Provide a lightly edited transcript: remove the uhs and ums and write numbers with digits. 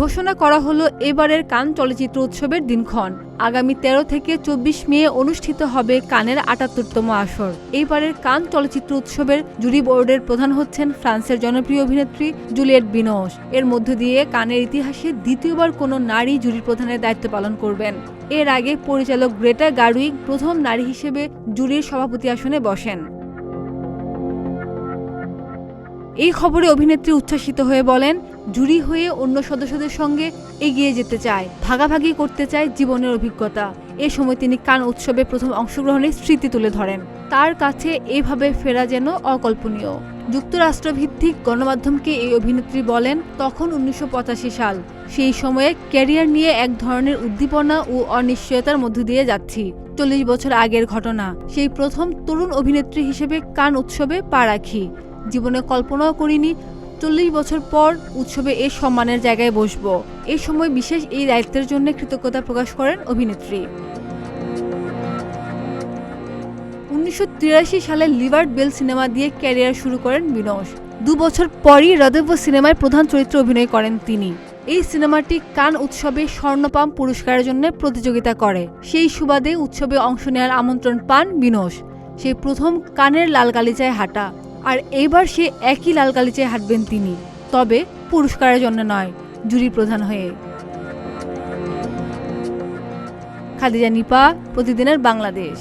ঘোষণা করা হলো এবারের কান চলচ্চিত্র উৎসবের দিনক্ষণ। আগামী 13 থেকে 24 মে অনুষ্ঠিত হবে কানের 78তম আসর। এইবারের কান চলচ্চিত্র উৎসবের জুরি বোর্ডের প্রধান হচ্ছেন ফ্রান্সের জনপ্রিয় অভিনেত্রী জুলিয়েট বিনোশ। এর মধ্য দিয়ে কানের ইতিহাসে দ্বিতীয়বার কোনো নারী জুরি প্রধানের দায়িত্ব পালন করবেন। এর আগে পরিচালক গ্রেটা গারউইগ প্রথম নারী হিসেবে জুরির সভাপতি আসনে বসেন। এই খবরে অভিনেত্রী উচ্ছ্বাসিত হয়ে বলেন, জুরি হয়ে অন্য সদস্যদের সঙ্গে এগিয়ে যেতে চায়, ভাগাভাগি করতে চায় জীবনের অভিজ্ঞতা। এ সময় তিনি কান উৎসবে প্রথম অংশগ্রহণের স্মৃতি তুলে ধরেন। তার কাছে এভাবে ফেরা যেন অকল্পনীয়। যুক্তরাষ্ট্রভিত্তিক গণমাধ্যমকে এই অভিনেত্রী বলেন, তখন 1985 সাল। সেই সময়ে ক্যারিয়ার নিয়ে এক ধরনের উদ্দীপনা ও অনিশ্চয়তার মধ্য দিয়ে যাচ্ছি। 40 বছর আগের ঘটনা। সেই প্রথম তরুণ অভিনেত্রী হিসেবে কান উৎসবে পা রাখি। জীবনে কল্পনাও করিনি 40 বছর পর উৎসবে এই সম্মানের জায়গায় বসব। এই সময় বিশেষ এই দায়িত্বের জন্য কৃতজ্ঞতা প্রকাশ করেন অভিনেত্রী। 1983 সালে লিভার্ট বেল সিনেমা দিয়ে ক্যারিয়ার শুরু করেন বিনোশ। 2 বছর পরই রদেভো সিনেমায় প্রধান চরিত্রে অভিনয় করেন তিনি। এই সিনেমাটি কান উৎসবে স্বর্ণপাম পুরস্কারের জন্য প্রতিযোগিতা করে। সেই সুবাদে উৎসবে অংশ নেওয়ার আমন্ত্রণ পান বিনোশ। সেই প্রথম কানের লাল গালিচায় হাঁটা। আর এইবার সে একই লাল গালিচায় হাঁটবেন তিনি, তবে পুরস্কারের জন্য নয়, জুরি প্রধান হয়ে। খাদিজা নিপা, প্রতিদিনের বাংলাদেশ।